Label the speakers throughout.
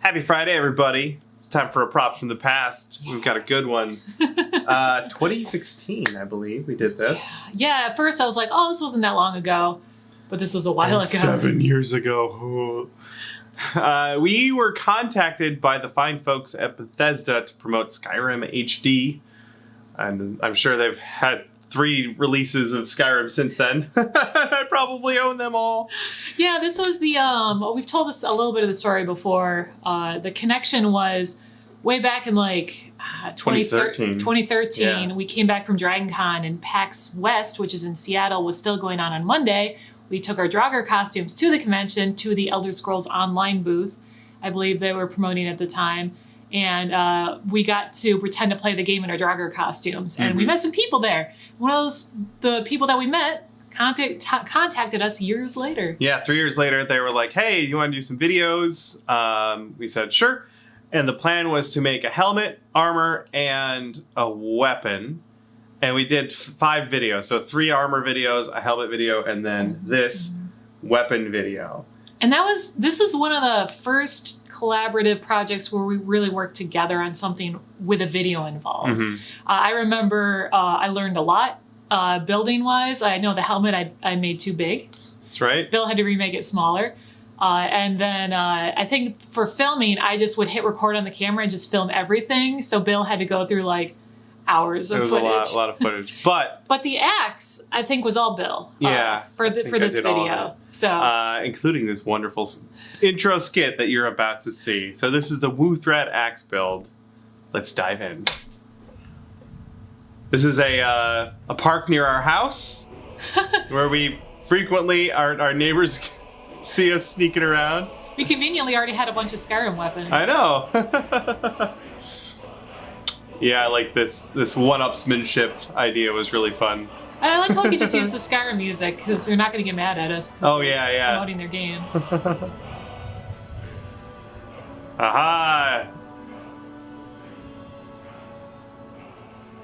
Speaker 1: Happy Friday, everybody. It's time for a props from the past. We've got a good one. 2016, I believe, we did this.
Speaker 2: Yeah, at first I was like, oh, this wasn't that long ago. But this was a while ago.
Speaker 1: 7 years ago. We were contacted by the fine folks at Bethesda to promote Skyrim HD. And I'm sure they've had 3 releases of Skyrim since then. I probably own them all.
Speaker 2: Yeah, this was the, we've told this a little bit of the story before. The connection was way back in like 2013.
Speaker 1: Yeah.
Speaker 2: We came back from Dragon Con and PAX West, which is in Seattle, was still going on Monday. We took our Draugr costumes to the convention, to the Elder Scrolls Online booth. I believe they were promoting at the time. And we got to pretend to play the game in our Draugr costumes. And we met some people there. One of the people that we met contacted us years later.
Speaker 1: Yeah, 3 years later, they were like, hey, you want to do some videos? We said, sure. And the plan was to make a helmet, armor, and a weapon. And we did 5 videos. So 3 armor videos, a helmet video, and then this weapon video.
Speaker 2: And this was one of the first collaborative projects where we really worked together on something with a video involved. I remember I learned a lot building wise. I know the helmet I made too big.
Speaker 1: That's right.
Speaker 2: Bill had to remake it smaller. And then I think for filming, I just would hit record on the camera and just film everything. So Bill had to go through like hours of footage.
Speaker 1: It was a lot of footage. But
Speaker 2: the axe, I think, was all Bill.
Speaker 1: Yeah.
Speaker 2: For this video. So
Speaker 1: including this wonderful intro skit that you're about to see. So this is the Wuuthrad axe build. Let's dive in. This is a park near our house where we frequently our neighbors see us sneaking around.
Speaker 2: We conveniently already had a bunch of Skyrim weapons.
Speaker 1: I know. Yeah, I like this one-upsmanship idea was really fun.
Speaker 2: And I like how we could just use the Skyrim music, because they're not going to get mad at us.
Speaker 1: Oh, yeah.
Speaker 2: Promoting their game.
Speaker 1: Aha!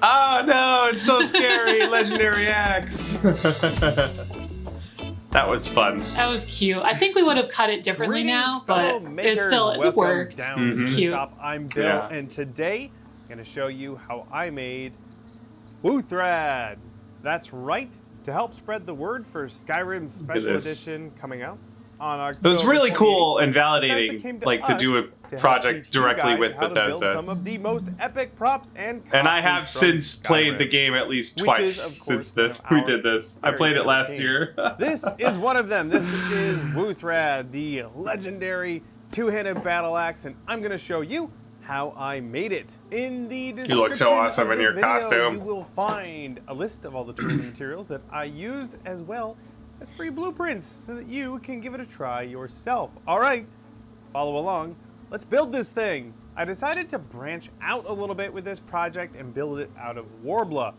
Speaker 1: Oh, no, it's so scary. Legendary axe. That was fun.
Speaker 2: That was cute. I think we would have cut it differently now, but it worked. It was cute.
Speaker 3: I'm Bill, and today I'm going to show you how I made Wuuthrad. That's right, to help spread the word for Skyrim Special Edition coming out on October.
Speaker 1: It was really
Speaker 3: 28th.
Speaker 1: cool and validating, to do a project directly with Bethesda.
Speaker 3: Build some of the most epic props and
Speaker 1: I have since played the game at least twice since we did this. I played it last year.
Speaker 3: This is one of them. This is Wuuthrad, the legendary two-handed battle axe, and I'm going to show you how I made it. In the description
Speaker 1: you look so awesome in your costume.
Speaker 3: You will find a list of all the tools and materials that I used, as well as free blueprints, so that you can give it a try yourself. All right, follow along. Let's build this thing. I decided to branch out a little bit with this project and build it out of Warbler.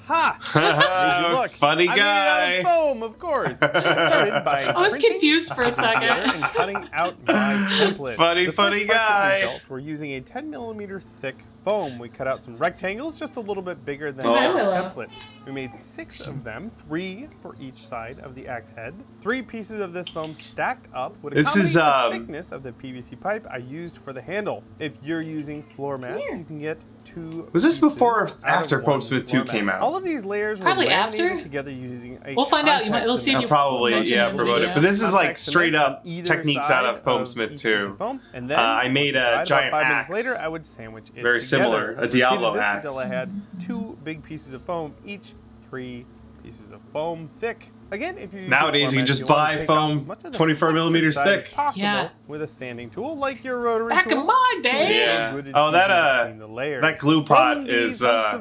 Speaker 3: Ha! Made you look.
Speaker 1: Funny
Speaker 3: I
Speaker 1: guy.
Speaker 3: made it out of foam, of course. I started by
Speaker 2: I was confused for a second.
Speaker 3: and cutting out my template.
Speaker 1: Funny guy.
Speaker 3: We're using a 10mm thick foam. We cut out some rectangles just a little bit bigger than the template. We made 6 of them, 3 for each side of the axe head. 3 pieces of this foam stacked up would accommodate the thickness of the PVC pipe I used for the handle. If you're using floor mats, you can get 2.
Speaker 1: Was this before or after Foamsmith 2 came out?
Speaker 3: All of these layers were
Speaker 2: Probably
Speaker 3: laminated
Speaker 2: after.
Speaker 3: together using a
Speaker 2: We'll find out. We'll see if you
Speaker 1: probably promote it. But this is like
Speaker 3: Contact
Speaker 1: straight
Speaker 3: cement
Speaker 1: up
Speaker 3: on either
Speaker 1: techniques out of
Speaker 3: side
Speaker 1: Foamsmith
Speaker 3: each
Speaker 1: 2.
Speaker 3: piece of foam, and then
Speaker 1: I made a
Speaker 3: about
Speaker 1: giant
Speaker 3: 5
Speaker 1: axe.
Speaker 3: minutes later, I would sandwich it
Speaker 1: Very
Speaker 3: together.
Speaker 1: similar, a
Speaker 3: Repeated
Speaker 1: Diablo
Speaker 3: this
Speaker 1: axe.
Speaker 3: until I had 2 big pieces of foam, each 3 pieces of foam thick. Again, if you
Speaker 1: Nowadays you can just buy foam 24mm thick.
Speaker 2: Yeah.
Speaker 3: With a sanding tool like your rotary
Speaker 2: Back
Speaker 3: tool.
Speaker 2: in my day.
Speaker 1: Yeah. Oh, that glue pot is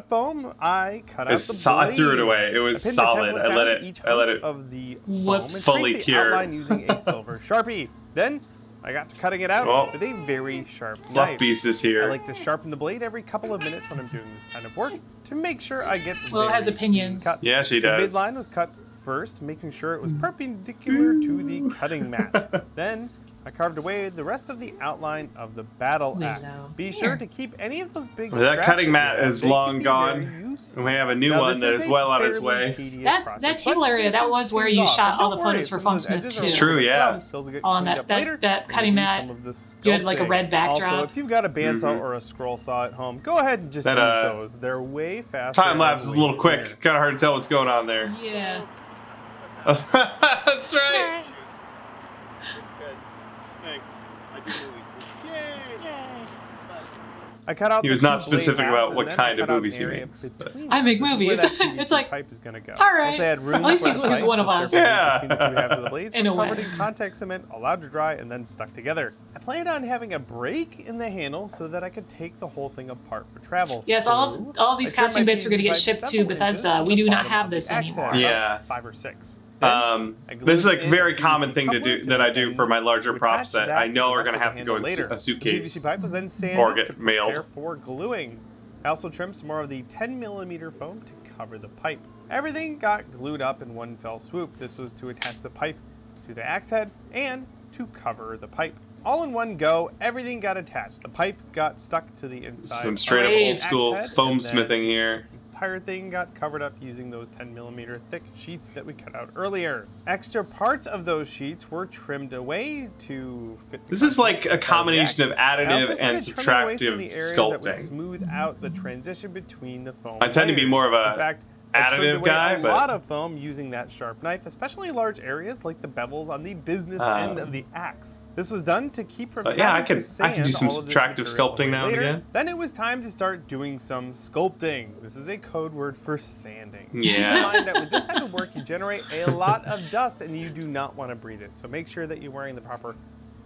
Speaker 3: foam, I cut out the
Speaker 1: I threw it away. It
Speaker 3: blades.
Speaker 1: was
Speaker 3: I pinned the
Speaker 1: solid.
Speaker 3: template
Speaker 1: I let
Speaker 3: down
Speaker 1: it.
Speaker 3: each
Speaker 1: I let
Speaker 3: hoof
Speaker 1: it
Speaker 3: of the
Speaker 2: Whoops.
Speaker 3: foam and
Speaker 1: fully
Speaker 3: traced the
Speaker 1: cure.
Speaker 3: outline using a silver Sharpie. Then I got to cutting it out with a very sharp
Speaker 1: fluff
Speaker 3: knife.
Speaker 1: pieces
Speaker 3: I
Speaker 1: here.
Speaker 3: like to sharpen the blade every couple of minutes when I'm doing this kind of work to make sure I get
Speaker 2: Well, it has
Speaker 3: very
Speaker 2: opinions.
Speaker 3: cuts.
Speaker 1: Yeah, she
Speaker 3: The
Speaker 1: does.
Speaker 3: midline was cut first, making sure it was perpendicular to the cutting mat. Then I carved away the rest of the outline of the battle axe. Be sure to keep any of those big
Speaker 1: That cutting mat
Speaker 3: straps
Speaker 1: is
Speaker 3: in there.
Speaker 1: long
Speaker 3: They can be
Speaker 1: gone.
Speaker 3: very useful.
Speaker 1: And we have a new
Speaker 3: Now,
Speaker 1: one that
Speaker 3: this
Speaker 1: is
Speaker 3: a
Speaker 1: well on its
Speaker 3: fairly
Speaker 1: way.
Speaker 3: tedious
Speaker 2: That
Speaker 3: process,
Speaker 2: table
Speaker 3: but
Speaker 2: area, that was where you shot all the photos for Foam Smith too.
Speaker 1: It's true, yeah.
Speaker 2: On that cutting mat, you had like a red backdrop.
Speaker 3: Also, if you've got a bandsaw or a scroll saw at home, go ahead and just use those. They're way faster.
Speaker 1: Time lapse is a little quick. Kind of hard to tell what's going on there.
Speaker 2: Yeah.
Speaker 1: That's right.
Speaker 3: Good. Thanks. I do movies. Yay! I cut out
Speaker 1: He was
Speaker 3: the
Speaker 1: not
Speaker 3: two blade
Speaker 1: specific
Speaker 3: halves,
Speaker 1: about
Speaker 3: and
Speaker 1: what
Speaker 3: then
Speaker 1: kind
Speaker 3: I
Speaker 1: of
Speaker 3: cut out
Speaker 1: movies
Speaker 3: an
Speaker 1: he
Speaker 3: area
Speaker 1: makes, but-
Speaker 3: between
Speaker 2: I make
Speaker 3: them. This is
Speaker 2: movies.
Speaker 3: where that PVC
Speaker 2: It's like,
Speaker 3: pipe is gonna go.
Speaker 2: all right.
Speaker 3: Once I had room
Speaker 2: At least
Speaker 3: for
Speaker 2: he's
Speaker 3: the pipe,
Speaker 2: one of
Speaker 3: the
Speaker 2: us.
Speaker 3: surface
Speaker 1: Yeah.
Speaker 3: between the two halves of the blades
Speaker 2: In a
Speaker 3: were
Speaker 2: way.
Speaker 3: covered in contact cement, allowed to dry, and then stuck together. I planned on having a break in the handle so that I could take the whole thing apart for travel.
Speaker 2: Yes, all of these
Speaker 3: I trimmed
Speaker 2: costume
Speaker 3: my
Speaker 2: bits are going to
Speaker 3: PVC
Speaker 2: get
Speaker 3: pipe
Speaker 2: shipped to
Speaker 3: several
Speaker 2: Bethesda.
Speaker 3: inches
Speaker 2: We
Speaker 3: from
Speaker 2: do
Speaker 3: the
Speaker 2: not
Speaker 3: bottom
Speaker 2: have
Speaker 3: of
Speaker 2: this
Speaker 3: the axe head,
Speaker 2: anymore.
Speaker 3: about
Speaker 1: Yeah.
Speaker 3: 5 or 6.
Speaker 1: This is a very common thing to do that I do for my larger props that I know are going to have to go in a
Speaker 3: The
Speaker 1: suitcase
Speaker 3: PVC pipe was then sanded
Speaker 1: or get
Speaker 3: to
Speaker 1: mailed.
Speaker 3: prepare for gluing. I also trimmed some more of the 10mm foam to cover the pipe. Everything got glued up in one fell swoop. This was to attach the pipe to the axe head and to cover the pipe. All in one go, everything got attached. The pipe got stuck to the inside.
Speaker 1: Some straight up
Speaker 2: Great.
Speaker 1: old school
Speaker 3: Axe head,
Speaker 1: foam
Speaker 3: and then
Speaker 1: smithing here.
Speaker 3: The entire thing got covered up using those 10mm thick sheets that we cut out earlier. Extra parts of those sheets were trimmed away to fit the
Speaker 1: This is like a
Speaker 3: content
Speaker 1: combination of
Speaker 3: the axe. I also
Speaker 1: additive and
Speaker 3: started trimming away some of
Speaker 1: subtractive
Speaker 3: the areas that would
Speaker 1: sculpting.
Speaker 3: smooth out the transition between the foam
Speaker 1: I tend to be
Speaker 3: layers.
Speaker 1: more of a
Speaker 3: In fact, I trimmed
Speaker 1: additive
Speaker 3: away
Speaker 1: guy,
Speaker 3: a
Speaker 1: but-
Speaker 3: lot of foam using that sharp knife, especially large areas like the bevels on the business end of the axe. This was done to keep from
Speaker 1: yeah, I
Speaker 3: having
Speaker 1: can
Speaker 3: to
Speaker 1: do
Speaker 3: sand
Speaker 1: some
Speaker 3: all of this
Speaker 1: subtractive
Speaker 3: material
Speaker 1: sculpting now and
Speaker 3: later.
Speaker 1: again.
Speaker 3: Then it was time to start doing some sculpting. This is a code word for sanding.
Speaker 1: Yeah.
Speaker 3: Keep in mind that with this type of work, you generate a lot of dust and you do not want to breathe it. So make sure that you're wearing the proper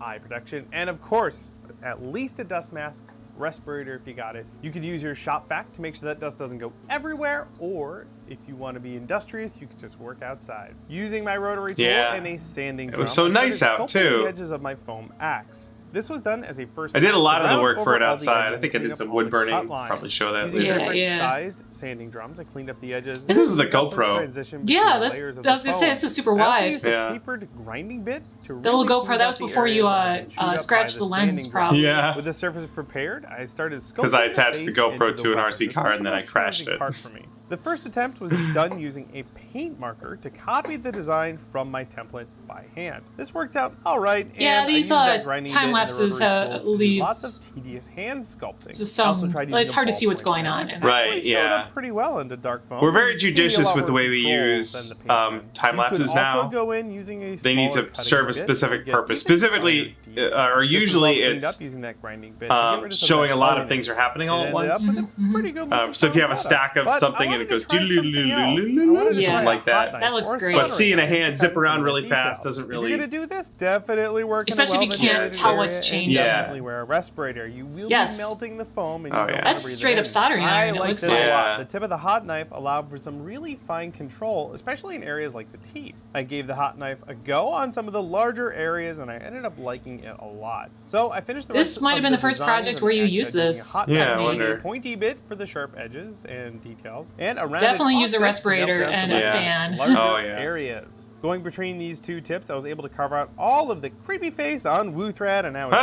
Speaker 3: eye protection. And of course, at least a dust mask, respirator if you got it. You could use your shop vac to make sure that dust doesn't go everywhere, or if you want to be industrious, you could just work outside. Using my rotary tool and a sanding drum,
Speaker 1: was so
Speaker 3: I started
Speaker 1: nice out,
Speaker 3: sculpting
Speaker 1: too.
Speaker 3: the edges of my foam axe. This was done as a first
Speaker 1: I did a
Speaker 3: pass
Speaker 1: lot of the
Speaker 3: round
Speaker 1: work for
Speaker 3: over
Speaker 1: it
Speaker 3: all the
Speaker 1: outside.
Speaker 3: edges
Speaker 1: I think I
Speaker 3: and clean
Speaker 1: did
Speaker 3: up
Speaker 1: some
Speaker 3: all
Speaker 1: wood
Speaker 3: the
Speaker 1: burning.
Speaker 3: cut lines.
Speaker 1: Probably show that
Speaker 3: Using
Speaker 1: later.
Speaker 3: different
Speaker 2: Yeah.
Speaker 3: sized sanding drums, I cleaned up the edges.
Speaker 2: This
Speaker 1: is a
Speaker 3: Cleaned up the
Speaker 1: GoPro.
Speaker 3: transition
Speaker 2: Yeah,
Speaker 3: between the layers of
Speaker 2: I was
Speaker 3: the
Speaker 2: going to say,
Speaker 3: foam.
Speaker 2: this is super
Speaker 3: I also
Speaker 2: wide.
Speaker 3: used
Speaker 1: Yeah.
Speaker 3: a tapered grinding bit to
Speaker 2: The little
Speaker 3: really
Speaker 2: GoPro,
Speaker 3: smooth
Speaker 2: that
Speaker 3: out
Speaker 2: was
Speaker 3: the
Speaker 2: before you
Speaker 3: areas that had been chewed up by
Speaker 2: scratched the lens
Speaker 3: sanding drum.
Speaker 2: problem.
Speaker 1: Yeah.
Speaker 3: With the surface prepared, I started sculpting
Speaker 1: Because I attached the
Speaker 3: face
Speaker 1: GoPro
Speaker 3: into
Speaker 1: to an
Speaker 3: weapon.
Speaker 1: RC
Speaker 3: This
Speaker 1: car
Speaker 3: was
Speaker 1: and
Speaker 3: the
Speaker 1: then I
Speaker 3: most
Speaker 1: crashed
Speaker 3: challenging
Speaker 1: it.
Speaker 3: part for me. The first attempt was done using a paint marker to copy the design from my template by hand. This worked out all right.
Speaker 2: Yeah,
Speaker 3: and I
Speaker 2: these,
Speaker 3: used that grinding
Speaker 2: time
Speaker 3: bit and the
Speaker 2: lapses,
Speaker 3: rotary tool to do
Speaker 2: leave
Speaker 3: lots of tedious hand sculpting.
Speaker 2: just
Speaker 3: I also
Speaker 2: some-
Speaker 3: tried
Speaker 2: well, it's
Speaker 3: using a
Speaker 2: hard to see what's
Speaker 3: ballpoint
Speaker 2: going
Speaker 3: pen,
Speaker 2: on
Speaker 3: which
Speaker 2: in it.
Speaker 1: Right,
Speaker 3: actually showed
Speaker 1: yeah.
Speaker 3: up pretty well into dark foam.
Speaker 1: We're very
Speaker 3: and gave me a
Speaker 1: judicious
Speaker 3: lot
Speaker 1: with the
Speaker 3: more
Speaker 1: way we
Speaker 3: control
Speaker 1: use
Speaker 3: than the paint pen.
Speaker 1: time
Speaker 3: You could
Speaker 1: lapses
Speaker 3: also
Speaker 1: now.
Speaker 3: go in using a
Speaker 1: They need
Speaker 3: smaller
Speaker 1: to
Speaker 3: cutting
Speaker 1: serve a
Speaker 3: bit
Speaker 1: specific
Speaker 3: to get
Speaker 1: purpose.
Speaker 3: even
Speaker 1: Specifically,
Speaker 3: finer
Speaker 1: or
Speaker 3: This was
Speaker 1: usually
Speaker 3: all cleaned
Speaker 1: it's
Speaker 3: up using that grinding bit to get rid of some of
Speaker 1: showing
Speaker 3: that
Speaker 1: a lot of
Speaker 3: fuzziness.
Speaker 1: things are happening all
Speaker 3: And
Speaker 1: at
Speaker 3: ended
Speaker 1: once.
Speaker 3: up with a pretty good looking
Speaker 1: So if you have a
Speaker 3: product.
Speaker 1: stack of
Speaker 3: But I
Speaker 1: something and
Speaker 3: wanted
Speaker 1: it goes
Speaker 3: to try something else. I wanted to
Speaker 2: Yeah.
Speaker 3: try
Speaker 1: something
Speaker 3: a
Speaker 1: like that.
Speaker 3: hot knife
Speaker 2: That looks
Speaker 3: or
Speaker 2: great.
Speaker 1: But
Speaker 3: soldering
Speaker 1: seeing a
Speaker 3: iron,
Speaker 1: hand
Speaker 3: having
Speaker 1: zip
Speaker 3: some
Speaker 1: around
Speaker 3: of the
Speaker 1: really
Speaker 3: detail.
Speaker 1: fast doesn't
Speaker 3: If
Speaker 1: really.
Speaker 3: you're gonna do this, definitely work in a
Speaker 2: Especially if you
Speaker 3: well-ventilated
Speaker 2: can't tell
Speaker 3: area
Speaker 2: what's
Speaker 3: and
Speaker 2: changing.
Speaker 1: Yeah.
Speaker 3: definitely wear a respirator. You will
Speaker 2: Yes.
Speaker 3: be melting the foam and
Speaker 1: Oh,
Speaker 3: you don't
Speaker 1: yeah.
Speaker 3: wanna
Speaker 2: That's
Speaker 3: breathe it
Speaker 2: straight up
Speaker 3: in.
Speaker 2: soldering
Speaker 3: I
Speaker 2: iron, it
Speaker 3: like
Speaker 2: looks
Speaker 3: this
Speaker 2: like.
Speaker 3: a
Speaker 1: Yeah.
Speaker 3: lot. The tip of the hot knife allowed for some really fine control, especially in areas like the teeth. I gave the hot knife a go on some of the larger areas and I ended up liking it a lot. So I finished the
Speaker 2: This
Speaker 3: rest
Speaker 2: might have
Speaker 3: of
Speaker 2: been the first
Speaker 3: designs
Speaker 2: project
Speaker 3: and
Speaker 2: where you
Speaker 3: axe
Speaker 2: used
Speaker 3: head using
Speaker 2: this
Speaker 3: a hot
Speaker 1: Yeah, I
Speaker 3: technique,
Speaker 1: wonder.
Speaker 3: a pointy bit for the sharp edges and details, and a rounded
Speaker 2: Definitely use a
Speaker 3: offset to
Speaker 2: respirator
Speaker 3: melt down
Speaker 2: and
Speaker 3: some
Speaker 2: a
Speaker 3: of the
Speaker 2: fan.
Speaker 3: larger
Speaker 1: Oh, yeah.
Speaker 3: areas. Going between these two tips, I was able to carve out all of the creepy face on Wuuthrad, and I was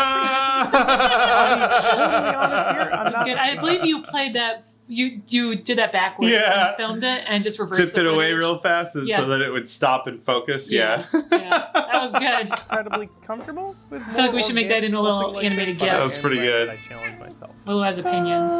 Speaker 3: totally honest here. I'm
Speaker 2: That's
Speaker 3: not.
Speaker 2: good. I believe you played that. You did that backwards.
Speaker 1: Yeah.
Speaker 2: And you filmed it and just reversed
Speaker 1: Zipped
Speaker 2: the
Speaker 1: it away
Speaker 2: footage.
Speaker 1: real fast and
Speaker 2: Yeah.
Speaker 1: so that it would stop and focus. Yeah.
Speaker 2: Yeah, that was good.
Speaker 3: Incredibly comfortable with
Speaker 2: I feel like we should make that into a little animated GIF.
Speaker 1: That was pretty good.
Speaker 3: I challenged myself.
Speaker 2: Lulu has opinions.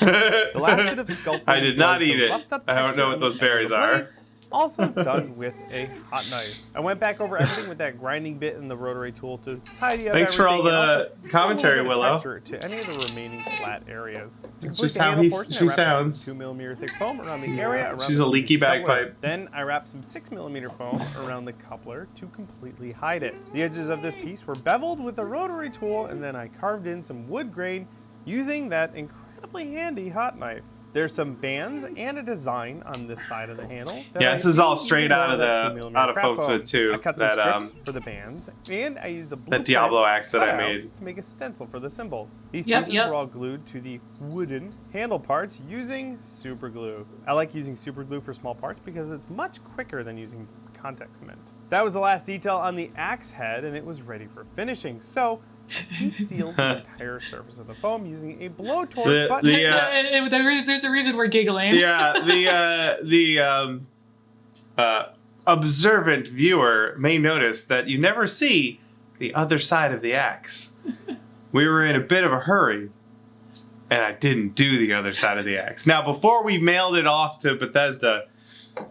Speaker 3: The last bit of sculpting
Speaker 1: I did not
Speaker 3: was the
Speaker 1: eat it.
Speaker 3: roughed up
Speaker 1: I don't
Speaker 3: texture
Speaker 1: know
Speaker 3: on
Speaker 1: what
Speaker 3: the
Speaker 1: those
Speaker 3: edge of
Speaker 1: berries
Speaker 3: the
Speaker 1: are.
Speaker 3: blade, also done with a hot knife. I went back over everything with that grinding bit and the rotary tool to tidy up
Speaker 1: Thanks for all
Speaker 3: everything and
Speaker 1: the
Speaker 3: also add
Speaker 1: commentary,
Speaker 3: a little bit of
Speaker 1: Willow.
Speaker 3: texture to any of the remaining flat areas. To
Speaker 1: It's
Speaker 3: complete
Speaker 1: just
Speaker 3: the
Speaker 1: how
Speaker 3: handle
Speaker 1: he-
Speaker 3: portion,
Speaker 1: she
Speaker 3: I wrapped
Speaker 1: sounds.
Speaker 3: 2mm thick foam around the area. Around
Speaker 1: She's
Speaker 3: the
Speaker 1: a leaky
Speaker 3: coupler.
Speaker 1: bagpipe.
Speaker 3: Then I wrapped some 6mm foam around the coupler to completely hide it. The edges of this piece were beveled with a rotary tool, and then I carved in some wood grain using that incredibly handy hot knife. There's some bands and a design on this side of the handle.
Speaker 1: Yeah, this is all straight out of foam smooth too.
Speaker 3: I cut some strips for the bands, and I used the blueprint
Speaker 1: Diablo axe that I made
Speaker 3: to make a stencil for the symbol. These pieces were all glued to the wooden handle parts using super glue. I like using super glue for small parts because it's much quicker than using contact cement. That was the last detail on the axe head, and it was ready for finishing. So heat sealed the entire surface of the foam using a blowtorch.
Speaker 2: There's a reason we're giggling.
Speaker 1: Yeah, the observant viewer may notice that you never see the other side of the axe. We were in a bit of a hurry, and I didn't do the other side of the axe. Now, before we mailed it off to Bethesda,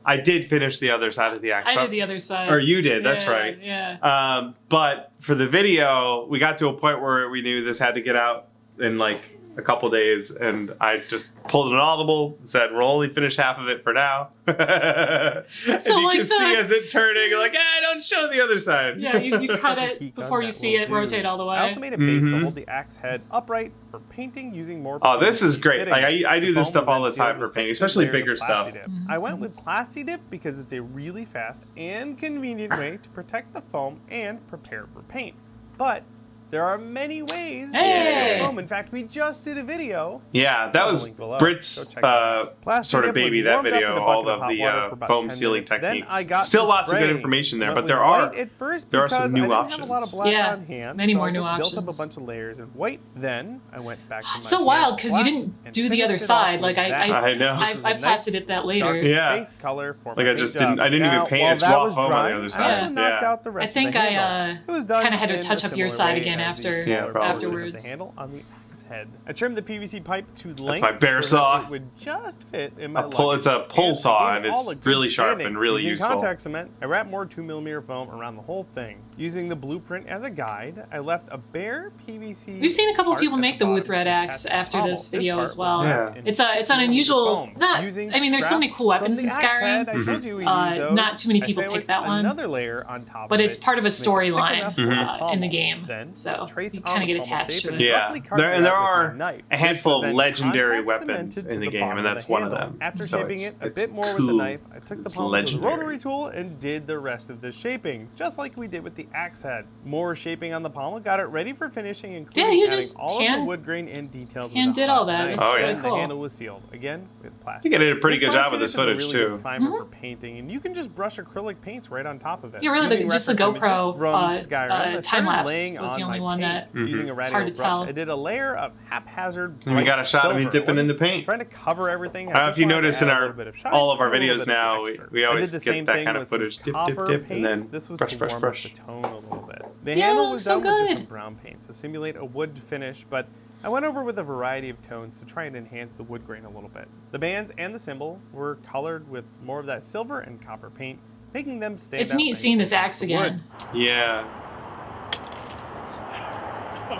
Speaker 1: I did finish the other side of the axe.
Speaker 2: I did the other side.
Speaker 1: Or you did, that's right.
Speaker 2: Yeah.
Speaker 1: But for the video, we got to a point where we knew this had to get out in like a couple days, and I just pulled an audible and said, we'll only finish half of it for now. And you
Speaker 2: like
Speaker 1: can see as it turning, like, don't show the other side.
Speaker 2: Yeah, you cut it before you see it rotate all the way.
Speaker 3: I also made a base to hold the axe head upright for painting using more.
Speaker 1: Oh, this is great. Like, I do this stuff all the time for painting, especially bigger stuff.
Speaker 3: I went with Plasti Dip because it's a really fast and convenient way to protect the foam and prepare for paint. But there are many ways to use foam. In fact, we just did a video.
Speaker 1: Yeah, that was Britt's sort of baby, that video, all of the foam sealing techniques. Still lots of good information there, but there are some new options.
Speaker 2: Many more new options.
Speaker 3: Built up a bunch of layers in white. Then I went back to my
Speaker 2: so wild because you didn't do the other side. Like
Speaker 1: I know.
Speaker 2: I Plasti Dipped that later.
Speaker 3: Yeah. Like
Speaker 1: I didn't even paint. It's raw foam on the other side.
Speaker 2: I think I kind of had to touch up your side again afterwards.
Speaker 3: The handle on the axe head. I trimmed the PVC pipe to length.
Speaker 1: That's my bear saw.
Speaker 3: It would just fit in my
Speaker 1: It's a pull saw, and it's really sharp and really useful.
Speaker 3: Contact cement, I wrapped more 2mm foam around the whole thing. Using the blueprint as a guide, I left a bare PVC.
Speaker 2: We've seen a couple people make the Wuuthrad axe after this video as well. Yeah. It's an unusual. There's so many cool weapons in Skyrim. Not too many people pick that one.
Speaker 3: Another layer on top.
Speaker 2: But it's part of a storyline in the game, so you kind of get attached to it.
Speaker 1: Yeah, there are a handful of legendary weapons in the game, and that's one of them.
Speaker 3: After shaping it a bit more with the knife, I took the pommel to the rotary tool and did the rest of the shaping, just like we did with the axe head. More shaping on the pommel, got it ready for finishing, including adding all of the wood grain and details.
Speaker 2: And did all that. It's really cool.
Speaker 3: The handle was sealed again with plastic.
Speaker 1: I think I did a pretty good job with this footage
Speaker 3: really
Speaker 1: too.
Speaker 3: Primer for painting, and you can just brush acrylic paints right on top of it.
Speaker 2: Yeah, really, just the GoPro time lapse was the only one that it's hard to tell.
Speaker 3: I did a layer of haphazard.
Speaker 1: And we got a shot of me dipping in the paint.
Speaker 3: Trying to cover everything.
Speaker 1: I don't know if you notice in all of our videos now, we always get that kind of footage. Dip, and then brush.
Speaker 3: The tone a little bit. The
Speaker 2: Yeah,
Speaker 3: handle
Speaker 2: that
Speaker 3: was
Speaker 2: looks so
Speaker 3: done with just
Speaker 2: good.
Speaker 3: some brown paint to simulate a wood finish, but I went over with a variety of tones to try and enhance the wood grain a little bit. The bands and the symbol were colored with more of that silver and copper paint, making them stand out.
Speaker 2: It's neat seeing this axe again.
Speaker 1: Yeah.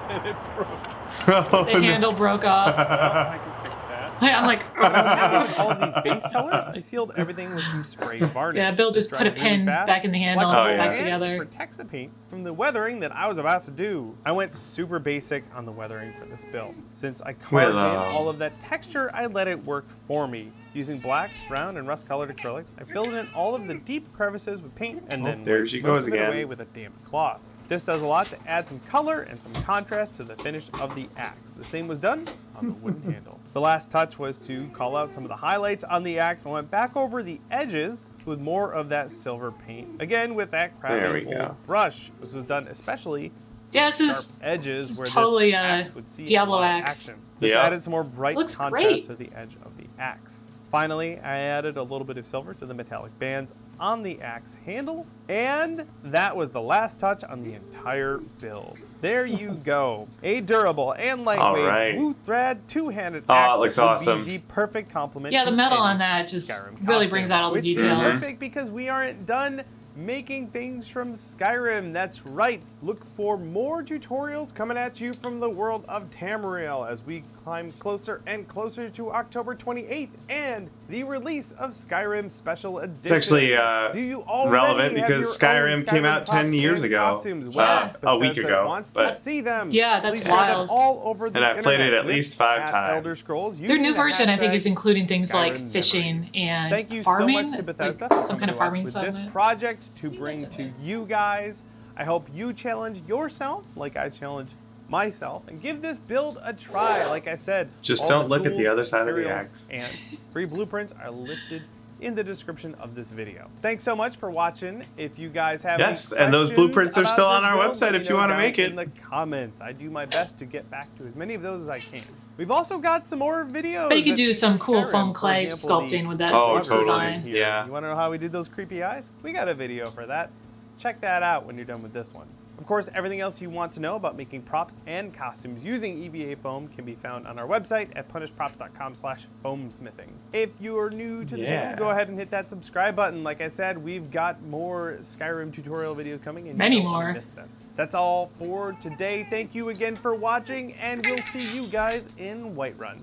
Speaker 3: And it broke.
Speaker 2: The handle broke off.
Speaker 3: I can fix that.
Speaker 2: I'm like,
Speaker 3: When I was happy with all of these base colors, I sealed everything with some spray varnish.
Speaker 2: yeah, Bill just put a pin back in the handle and back together.
Speaker 3: Protects the paint from the weathering that I was about to do. I went super basic on the weathering for this build. Since I carved in all of that texture, I let it work for me. Using black, brown, and rust-colored acrylics, I filled in all of the deep crevices with paint and then
Speaker 1: there she goes again.
Speaker 3: away with a damp cloth. This does a lot to add some color and some contrast to the finish of the axe. The same was done on the wooden handle. The last touch was to call out some of the highlights on the axe. I went back over the edges with more of that silver paint. Again, with that crafted old brush. This was done especially sharp edges where
Speaker 2: totally
Speaker 3: this axe would see
Speaker 2: Diablo
Speaker 3: a lot of
Speaker 2: axe.
Speaker 3: action. This added some more bright contrast to the edge of the axe. Finally, I added a little bit of silver to the metallic bands on the axe handle, and that was the last touch on the entire build. There you go. A durable and lightweight Wuuthrad two-handed axe
Speaker 1: it looks
Speaker 3: would
Speaker 1: awesome.
Speaker 3: be the perfect complement
Speaker 2: the
Speaker 3: to
Speaker 2: metal
Speaker 3: any
Speaker 2: on that just
Speaker 3: Skyrim
Speaker 2: really
Speaker 3: costume,
Speaker 2: brings out all the
Speaker 3: which is
Speaker 2: details.
Speaker 3: perfect because we aren't done making things from Skyrim. That's right. Look for more tutorials coming at you from the world of Tamriel as we climb closer and closer to October 28th and the release of Skyrim Special Edition.
Speaker 1: It's actually
Speaker 3: Do you already
Speaker 1: relevant
Speaker 3: have
Speaker 1: because
Speaker 3: your
Speaker 1: Skyrim
Speaker 3: own
Speaker 1: came out
Speaker 3: props
Speaker 1: 10 years
Speaker 3: and
Speaker 1: ago.
Speaker 3: costumes? Well,
Speaker 1: a week
Speaker 3: Bethesda
Speaker 1: ago,
Speaker 3: wants
Speaker 1: but-
Speaker 3: to see them.
Speaker 2: Yeah, that's
Speaker 3: Please share them
Speaker 2: wild.
Speaker 3: all over the
Speaker 1: And I've played it
Speaker 3: internet
Speaker 1: at least
Speaker 3: with
Speaker 1: 5 times.
Speaker 3: Elder Scrolls.
Speaker 2: Their new
Speaker 3: using the
Speaker 2: version, I think,
Speaker 3: hashtag
Speaker 2: is including things like
Speaker 3: Skyrim
Speaker 2: fishing
Speaker 3: Memories.
Speaker 2: and
Speaker 3: Thank you
Speaker 2: farming.
Speaker 3: so much to
Speaker 2: It's
Speaker 3: Bethesda
Speaker 2: like
Speaker 3: for
Speaker 2: some
Speaker 3: coming
Speaker 2: kind of
Speaker 3: to us
Speaker 2: farming
Speaker 3: with
Speaker 2: stuff.
Speaker 3: this
Speaker 2: in it.
Speaker 3: project to
Speaker 2: Maybe
Speaker 3: bring
Speaker 2: that's
Speaker 3: to
Speaker 2: okay.
Speaker 3: you guys. I hope you challenge yourself like I challenge myself and give this build a try. Like I said,
Speaker 1: Just
Speaker 3: all
Speaker 1: don't
Speaker 3: the
Speaker 1: look at the
Speaker 3: tools,
Speaker 1: other side of the
Speaker 3: materials,
Speaker 1: axe.
Speaker 3: And free blueprints are listed in the description of this video. Thanks so much for watching. If you guys have
Speaker 1: Yes,
Speaker 3: any
Speaker 1: and those
Speaker 3: questions
Speaker 1: blueprints are
Speaker 3: about
Speaker 1: still
Speaker 3: this
Speaker 1: on our
Speaker 3: build,
Speaker 1: website
Speaker 3: let
Speaker 1: if
Speaker 3: me
Speaker 1: you
Speaker 3: know
Speaker 1: wanna
Speaker 3: down
Speaker 1: make it.
Speaker 3: in the comments. I do my best to get back to as many of those as I can. We've also got some more videos.
Speaker 2: But you could
Speaker 3: that
Speaker 2: do
Speaker 3: feature
Speaker 2: some cool
Speaker 3: Skyrim.
Speaker 2: foam
Speaker 3: For
Speaker 2: clay
Speaker 3: example,
Speaker 2: sculpting with that
Speaker 1: Oh,
Speaker 2: horse
Speaker 1: totally.
Speaker 2: design.
Speaker 3: here.
Speaker 1: Yeah.
Speaker 3: You want to know how we did those creepy eyes? We got a video for that. Check that out when you're done with this one. Of course, everything else you want to know about making props and costumes using EVA foam can be found on our website at punishprops.com/foamsmithing. If you're new to the channel, go ahead and hit that subscribe button. Like I said, we've got more Skyrim tutorial videos coming, and
Speaker 2: Many
Speaker 3: you don't wanna
Speaker 2: more.
Speaker 3: miss them. That's all for today. Thank you again for watching, and we'll see you guys in Whiterun.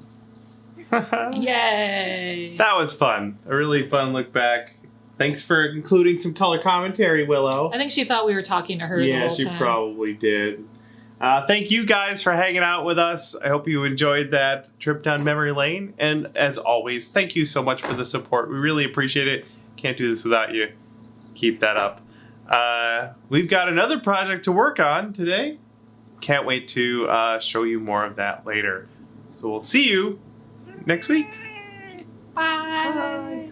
Speaker 2: Yay!
Speaker 1: That was fun. A really fun look back. Thanks for including some color commentary, Willow.
Speaker 2: I think she thought we were talking to her the
Speaker 1: Yeah,
Speaker 2: whole
Speaker 1: she
Speaker 2: time.
Speaker 1: probably did. Thank you guys for hanging out with us. I hope you enjoyed that trip down memory lane. And as always, thank you so much for the support. We really appreciate it. Can't do this without you. Keep that up. We've got another project to work on today. Can't wait to show you more of that later. So we'll see you next week.
Speaker 2: Bye.